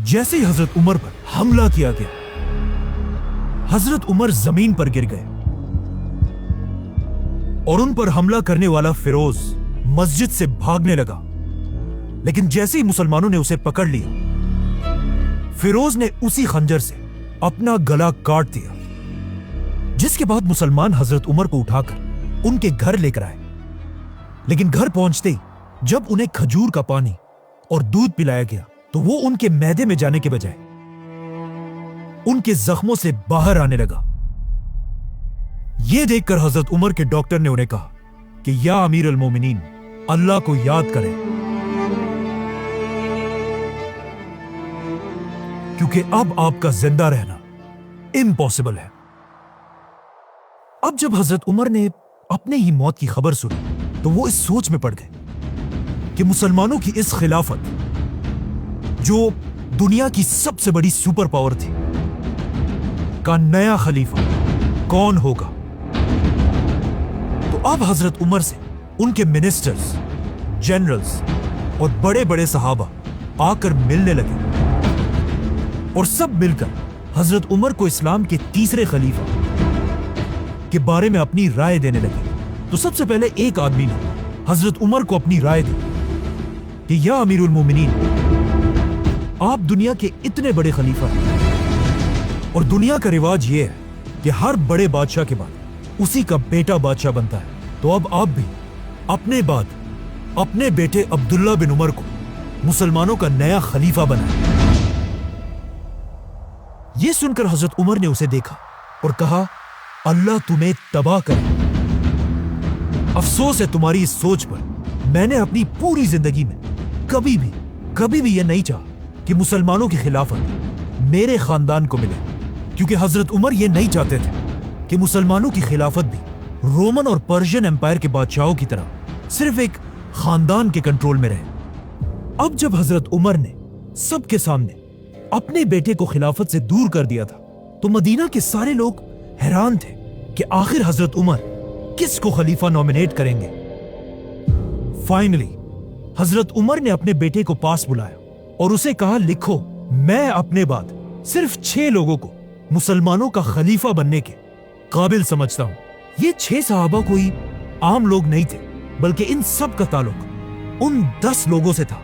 جیسے ہی حضرت عمر پر حملہ کیا گیا، حضرت عمر زمین پر گر گئے اور ان پر حملہ کرنے والا فیروز مسجد سے بھاگنے لگا، لیکن جیسے ہی مسلمانوں نے اسے پکڑ لیا، فیروز نے اسی خنجر سے اپنا گلا کاٹ دیا، جس کے بعد مسلمان حضرت عمر کو اٹھا کر ان کے گھر لے کر آئے، لیکن گھر پہنچتے ہی جب انہیں کھجور کا پانی اور دودھ پلایا گیا تو وہ ان کے معدے میں جانے کے بجائے ان کے زخموں سے باہر آنے لگا۔ یہ دیکھ کر حضرت عمر کے ڈاکٹر نے انہیں کہا کہ یا امیر المومنین، اللہ کو یاد کریں، کیونکہ اب آپ کا زندہ رہنا امپاسبل ہے۔ اب جب حضرت عمر نے اپنے ہی موت کی خبر سنی تو وہ اس سوچ میں پڑ گئے کہ مسلمانوں کی اس خلافت، جو دنیا کی سب سے بڑی سپر پاور تھی، کا نیا خلیفہ کون ہوگا۔ تو اب حضرت عمر سے ان کے منسٹرز، جنرلز اور بڑے بڑے صحابہ آ کر ملنے لگے اور سب مل کر حضرت عمر کو اسلام کے تیسرے خلیفہ کے بارے میں اپنی رائے دینے لگے۔ تو سب سے پہلے ایک آدمی نے حضرت عمر کو اپنی رائے دی کہ یا امیر المومنین، آپ دنیا کے اتنے بڑے خلیفہ ہیں اور دنیا کا رواج یہ ہے کہ ہر بڑے بادشاہ کے بعد اسی کا بیٹا بادشاہ بنتا ہے، تو اب آپ بھی اپنے بعد اپنے بیٹے عبداللہ بن عمر کو مسلمانوں کا نیا خلیفہ بنائیں۔ یہ سن کر حضرت عمر نے اسے دیکھا اور کہا، اللہ تمہیں تباہ کرے، افسوس ہے تمہاری اس سوچ پر۔ میں نے اپنی پوری زندگی میں کبھی بھی یہ نہیں چاہا کہ مسلمانوں کی خلافت میرے خاندان کو ملے، کیونکہ حضرت عمر یہ نہیں چاہتے تھے کہ مسلمانوں کی خلافت بھی رومن اور پرشین امپائر کے بادشاہوں کی طرح صرف ایک خاندان کے کنٹرول میں رہے۔ اب جب حضرت عمر نے سب کے سامنے اپنے بیٹے کو خلافت سے دور کر دیا تھا تو مدینہ کے سارے لوگ حیران تھے کہ آخر حضرت عمر کس کو خلیفہ نومینیٹ کریں گے۔ فائنلی حضرت عمر نے اپنے بیٹے کو پاس بلایا اور اسے کہا، لکھو، میں اپنے بعد صرف 6 لوگوں کو مسلمانوں کا خلیفہ بننے کے قابل سمجھتا ہوں۔ یہ 6 صحابہ کوئی عام لوگ نہیں تھے، بلکہ ان سب کا تعلق ان 10 لوگوں سے تھا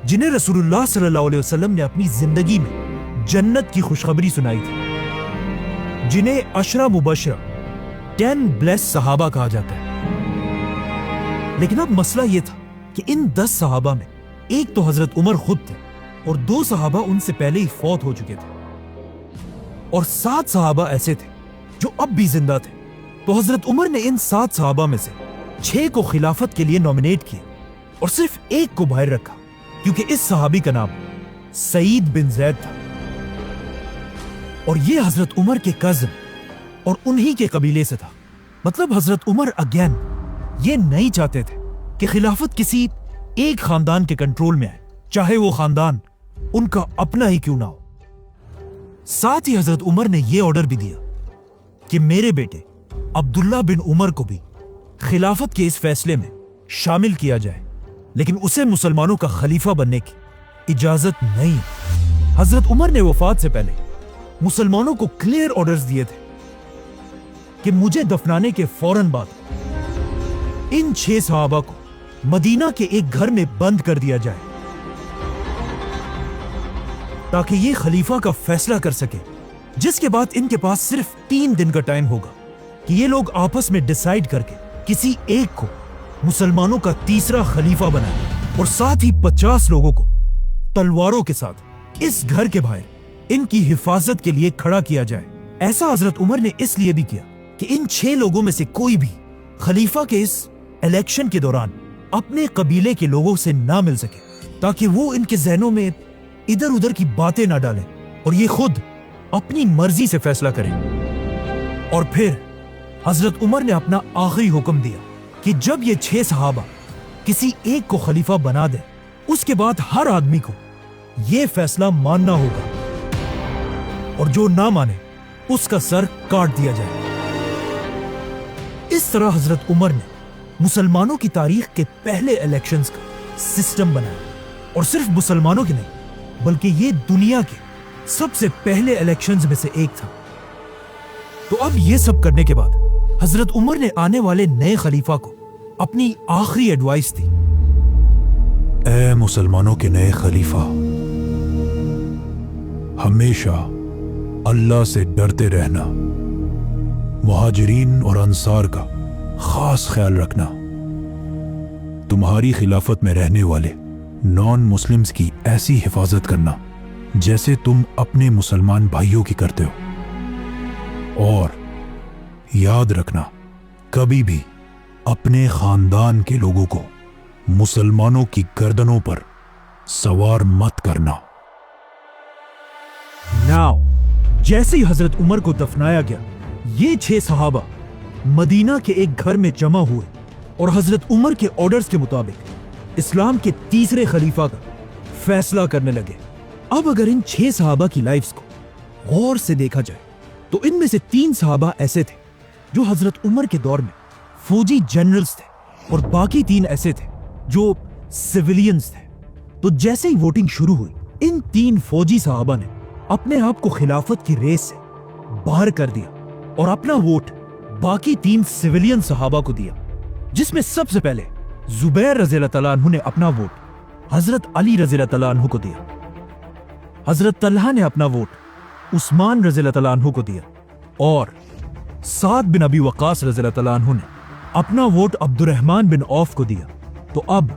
جنہیں رسول اللہ صلی اللہ علیہ وسلم نے اپنی زندگی میں جنت کی خوشخبری سنائی تھی، جنہیں عشرہ مبشرہ 10 بلیس صحابہ کہا جاتا ہے۔ لیکن اب مسئلہ یہ تھا کہ ان 10 صحابہ میں ایک تو حضرت عمر خود تھے اور 2 صحابہ ان سے پہلے ہی فوت ہو چکے تھے، اور 7 صحابہ ایسے تھے جو اب بھی زندہ تھے۔ تو حضرت عمر نے ان 7 صحابہ میں سے 6 کو خلافت کے لیے نومینیٹ کیا اور صرف ایک کو باہر رکھا، کیونکہ اس صحابی کا نام سعید بن زید تھا، اور یہ حضرت عمر کے کزن اور انہی کے قبیلے سے تھا۔ مطلب حضرت عمر اگین یہ نہیں چاہتے تھے کہ خلافت کسی ایک خاندان کے کنٹرول میں آئے، چاہے وہ خاندان ان کا اپنا ہی کیوں نہ ہو۔ ساتھ ہی حضرت عمر نے یہ آرڈر بھی دیا کہ میرے بیٹے عبداللہ بن عمر کو بھی خلافت کے اس فیصلے میں شامل کیا جائے، لیکن اسے مسلمانوں کا خلیفہ بننے کی اجازت نہیں۔ حضرت عمر نے وفات سے پہلے مسلمانوں کو کلیئر آرڈرز دیے تھے کہ مجھے دفنانے کے فوراً بعد ان 6 صحابہ کو مدینہ کے ایک گھر میں بند کر دیا جائے تاکہ یہ خلیفہ کا فیصلہ کر سکے، جس کے بعد ان کے پاس صرف 3 دن کا ٹائم ہوگا کہ یہ لوگ آپس میں ڈیسائیڈ کر کے کسی ایک کو مسلمانوں کا تیسرا خلیفہ بنائے، اور ساتھ ہی 50 لوگوں کو تلواروں کے ساتھ اس گھر کے باہر ان کی حفاظت کے لیے کھڑا کیا جائے۔ ایسا حضرت عمر نے اس لیے بھی کیا کہ ان 6 لوگوں میں سے کوئی بھی خلیفہ کے اس الیکشن کے دوران اپنے قبیلے کے لوگوں سے نہ مل سکے، تاکہ وہ ان کے ذہنوں میں ادھر ادھر کی باتیں نہ ڈالیں اور یہ خود اپنی مرضی سے فیصلہ کریں۔ اور پھر حضرت عمر نے اپنا آخری حکم دیا کہ جب یہ 6 صحابہ کسی ایک کو خلیفہ بنا دیں، اس کے بعد ہر آدمی کو یہ فیصلہ ماننا ہوگا، اور جو نہ مانے اس کا سر کاٹ دیا جائے۔ اس طرح حضرت عمر نے مسلمانوں کی تاریخ کے پہلے الیکشنز کا سسٹم بنایا، اور صرف مسلمانوں کے نہیں बल्कि ये दुनिया के सबसे पहले इलेक्शंस में से एक था। तो अब ये सब करने के बाद हजरत उमर ने आने वाले नए खलीफा को अपनी आखिरी एडवाइस दी। ए मुसलमानों के नए खलीफा, हमेशा अल्लाह से डरते रहना, मुहाजिरीन और अंसार का खास ख्याल रखना, तुम्हारी खिलाफत में रहने वाले नॉन मुस्लिम्स की ऐसी हिफाजत करना जैसे तुम अपने मुसलमान भाइयों की करते हो, और याद रखना कभी भी अपने खानदान के लोगों को मुसलमानों की गर्दनों पर सवार मत करना। नाउ जैसे ही हजरत उमर को दफनाया गया, ये 6 सहाबा मदीना के एक घर में जमा हुए और हजरत उमर के ऑर्डर्स के मुताबिक इस्लाम के तीसरे खलीफा का फैसला करने लगे। अब अगर इन 6 सहाबा की लाइफ्स को गौर से देखा जाए तो इनमें से 3 सहाबा ऐसे थे जो हजरत उमर के दौर में फौजी जनरल्स थे और बाकी 3 ऐसे थे जो सिविलियंस थे। तो जैसे ही वोटिंग शुरू हुई, इन 3 फौजी सहाबा ने अपने आप को खिलाफत की रेस से बाहर कर दिया और अपना वोट बाकी 3 सिविलियन सहाबा को दिया, जिसमें सबसे पहले जुबैर रज़ियल्लाहु तआला अन्हु ने अपना वोट हजरत अली रज़ियल्लाहु तआला अन्हु को दिया। हजरत तलहा ने अपना वोट उस्मान रज़ियल्लाहु तआला अन्हु को दिया और साद बिन अबी वक़ास रज़ियल्लाहु तआला अन्हु ने अपना वोट अब्दुर्रहमान बिन औफ को दिया। तो अब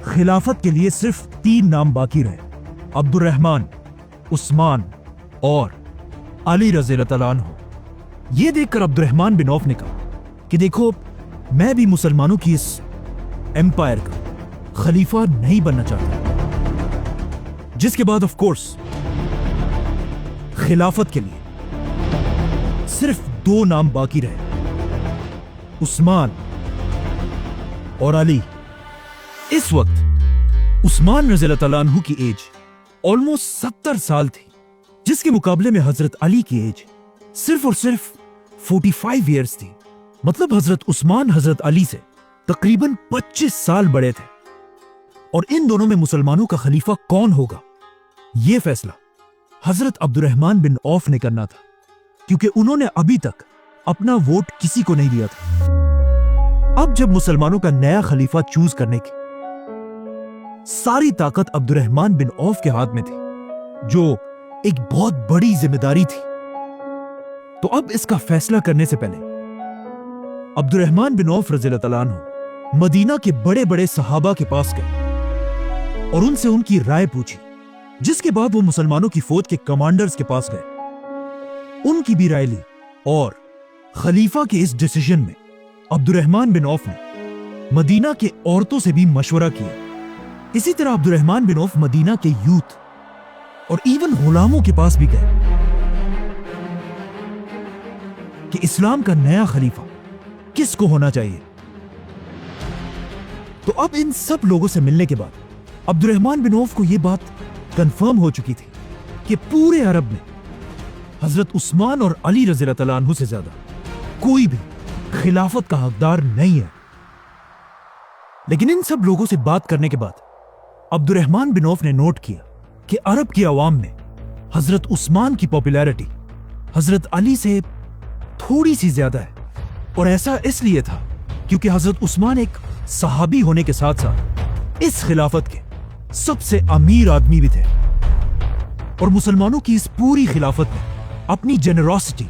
खिलाफत के लिए सिर्फ 3 नाम बाकी रहे, अब्दुर्रहमान, उस्मान और अली रज़ियल्लाहु तआला अन्हु। ये देखकर अब्दुर्रहमान बिन औफ ने कहा कि देखो, मैं भी मुसलमानों की इस एम्पायर का खलीफा नहीं बनना चाहता। जिसके बाद ऑफ कोर्स खिलाफत के लिए सिर्फ 2 नाम बाकी रहे, उस्मान और अली। इस वक्त उस्मान रज़ियल्लाहु तआला अन्हु की एज ऑलमोस्ट 70 साल थी, जिसके मुकाबले में हजरत अली की एज सिर्फ और सिर्फ 45 इयर्स थी। मतलब हजरत उस्मान हजरत अली से तकरीबन 25 साल बड़े थे। और इन दोनों में मुसलमानों का खलीफा कौन होगा, यह फैसला हजरत अब्दुर्रहमान बिन औफ ने करना था, क्योंकि उन्होंने अभी तक अपना वोट किसी को नहीं दिया था। अब जब मुसलमानों का नया खलीफा चूज करने की सारी ताकत अब्दुर्रहमान बिन औफ के हाथ में थी, जो एक बहुत बड़ी जिम्मेदारी थी। तो अब इसका फैसला करने से पहले अब्दुर्रहमान बिन औफ रज़ियल्लाहु तआला अन्हु मदीना के बड़े बड़े सहाबा के पास गए और उनसे उनकी राय पूछी, जिसके बाद वो मुसलमानों की फौज के कमांडर्स के पास गए, उनकी भी राय ली और खलीफा के इस डिसीजन में अब्दुर्रहमान बिन औफ ने मदीना के औरतों से भी मशवरा किया। इसी तरह अब्दुर्रहमान बिन औफ मदीना के यूथ और इवन गुलामों के पास भी गए कि इस्लाम का नया खलीफा किसको होना चाहिए। तो अब इन सब लोगों से मिलने के बाद अब्दुर्रहमान बिन औफ को यह बात कंफर्म हो चुकी थी कि पूरे अरब में हजरत उस्मान और अली रज़ियल्लाहु तआला अन्हु से ज्यादा कोई भी खिलाफत का हकदार नहीं है। लेकिन इन सब लोगों से बात करने के बाद अब्दुर्रहमान बिन औफ ने नोट किया कि अरब की आवाम में हजरत उस्मान की पॉपुलैरिटी हजरत अली से थोड़ी सी ज्यादा है। और ऐसा इसलिए था क्योंकि हजरत उस्मान एक सहाबी होने के साथ साथ इस खिलाफत के सबसे अमीर आदमी भी थे और मुसलमानों की इस पूरी खिलाफत में अपनी जेनरोसिटी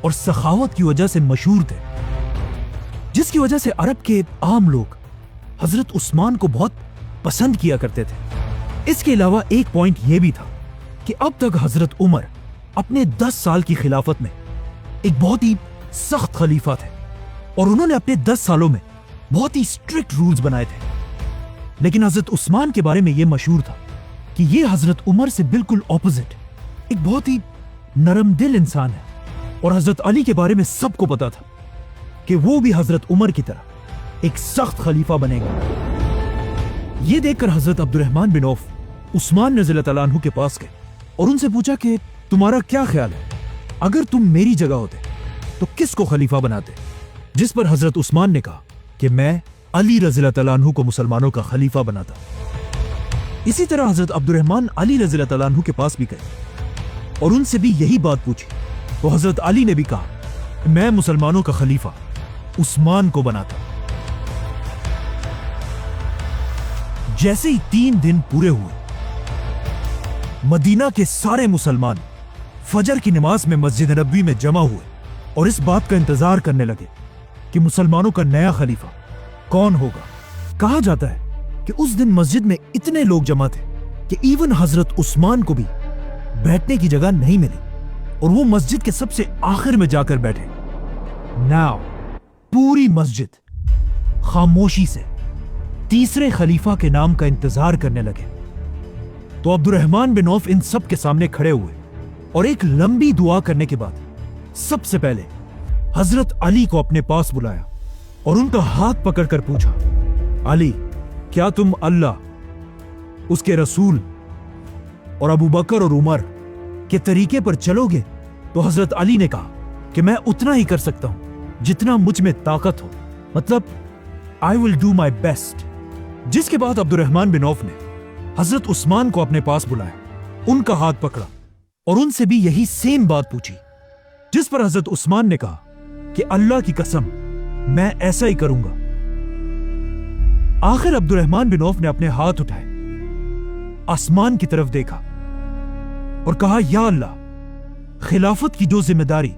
और सखावत की वजह से मशहूर थे, जिसकी वजह से अरब के आम लोग हजरत उस्मान को बहुत पसंद किया करते थे। इसके अलावा एक पॉइंट यह भी था कि अब तक हजरत उमर अपने 10 साल की खिलाफत में एक बहुत ही सख्त खलीफा थे और उन्होंने अपने 10 सालों में बहुत ही स्ट्रिक्ट रूल्स बनाए थे। लेकिन हजरत उस्मान के बारे में यह मशहूर था कि यह हजरत उमर से बिल्कुल ऑपोजिट एक बहुत ही नरम दिल इंसान है। और हजरत अली के बारे में सबको पता था कि वो भी हजरत उमर की तरह एक सख्त खलीफा बनेगा। यह देखकर हजरत अब्दुर्रहमान बिन औफ उस्मान रज़ियल्लाहु तआला अन्हु के पास गए और उनसे पूछा कि तुम्हारा क्या ख्याल है, अगर तुम मेरी जगह होते तो किसको खलीफा बनाते। जिस पर हजरत उस्मान ने कहा कि मैं अली रज़ियल्लाहु तआला अन्हु को मुसलमानों का खलीफा बनाता। इसी तरह हजरत अब्दुर्रहमान अली रज़ियल्लाहु तआला अन्हु के पास भी गए और उनसे भी यही बात पूछी। तो हजरत अली ने भी कहा, मैं मुसलमानों का खलीफा उस्मान को बनाता। जैसे ही 3 दिन पूरे हुए, मदीना के सारे मुसलमान फजर की नमाज में मस्जिद नबवी में जमा हुए और इस बात का इंतजार करने लगे कि मुसलमानों का नया खलीफा कौन होगा। कहा जाता है कि उस दिन मस्जिद में इतने लोग जमा थे कि इवन हजरत उस्मान को भी बैठने की जगह नहीं मिली और वो मस्जिद के सबसे आखिर में जाकर बैठे। नाउ पूरी मस्जिद खामोशी से तीसरे खलीफा के नाम का इंतजार करने लगे। तो अब्दुर्रहमान बिन औफ इन सब के सामने खड़े हुए और एक लंबी दुआ करने के बाद सबसे पहले हजरत अली को अपने पास बुलाया और उनका हाथ पकड़कर पूछा, अली, क्या तुम अल्लाह, उसके रसूल और अबू बकर और उमर के तरीके पर चलोगे? तो हजरत अली ने कहा कि मैं उतना ही कर सकता हूं जितना मुझ में ताकत हो, मतलब I will do my best. जिसके बाद अब्दुर्रहमान बिन औफ ने हजरत उस्मान को अपने पास बुलाया, उनका हाथ पकड़ा और उनसे भी यही सेम बात पूछी, जिस पर हजरत उस्मान ने कहा कि अल्लाह की कसम मैं ऐसा ही करूंगा। आखिर अब्दुर्रहमान बिन औफ ने अपने हाथ उठाए, आसमान की तरफ देखा और कहा, या अल्लाह, खिलाफत की जो जिम्मेदारी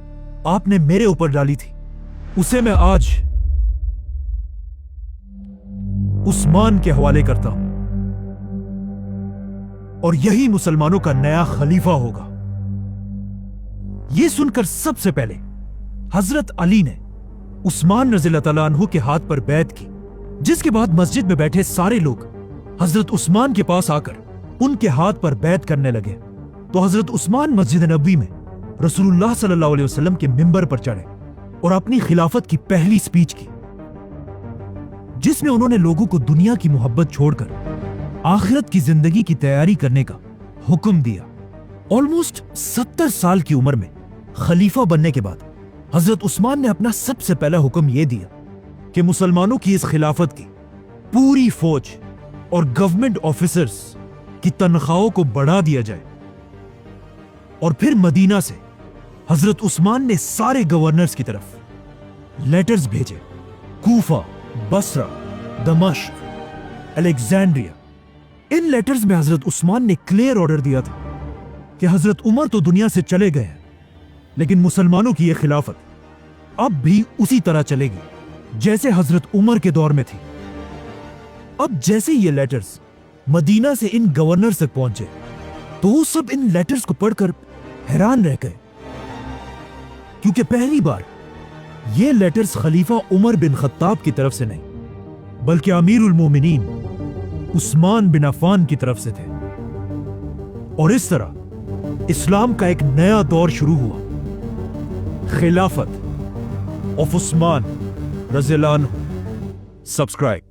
आपने मेरे ऊपर डाली थी उसे मैं आज उस्मान के हवाले करता हूं और यही मुसलमानों का नया खलीफा होगा। यह सुनकर सबसे पहले हजरत अली ने उस्मान रज़ियल्लाहु तआला अन्हु के हाथ पर बैत की, जिसके बाद मस्जिद में बैठे सारे लोग हजरत उस्मान के पास आकर उनके हाथ पर बैत करने लगे। तो हजरत उस्मान मस्जिद नबवी में रसूलुल्लाह सल्लल्लाहु अलैहि वसल्लम के मिंबर पर चढ़े और अपनी खिलाफत की पहली स्पीच की, जिसमें उन्होंने लोगों को दुनिया की मोहब्बत छोड़कर आखिरत की जिंदगी की तैयारी करने का हुक्म दिया। ऑलमोस्ट 70 साल की उम्र में खलीफा बनने के बाद हजरत उस्मान ने अपना सबसे पहला हुक्म यह दिया कि मुसलमानों की इस खिलाफत की पूरी फौज और गवर्नमेंट ऑफिसर्स की तनख्वाहों को बढ़ा दिया जाए। और फिर मदीना से हजरत उस्मान ने सारे गवर्नर्स की तरफ लेटर्स भेजे, कूफा, बसरा, दमश्क, अलेक्जेंड्रिया। इन लेटर्स में हजरत उस्मान ने क्लियर ऑर्डर दिया था कि हजरत उमर तो दुनिया से चले गए हैं, लेकिन मुसलमानों की यह खिलाफत अब भी उसी तरह चलेगी जैसे हजरत उमर के दौर में थी। अब जैसे ये लेटर्स मदीना से इन गवर्नर्स तक पहुंचे तो वो सब इन लेटर्स को पढ़कर हैरान रह गए, क्योंकि पहली बार ये लेटर्स खलीफा उमर बिन खत्ताब की तरफ से नहीं बल्कि अमीरुल मोमिनीन उस्मान बिन अफ़ान की तरफ से थे। और इस तरह इस्लाम का एक नया दौर शुरू हुआ, खिलाफत ऑफ उस्मान रज़ियल्लाहु अन्हु। सब्सक्राइब।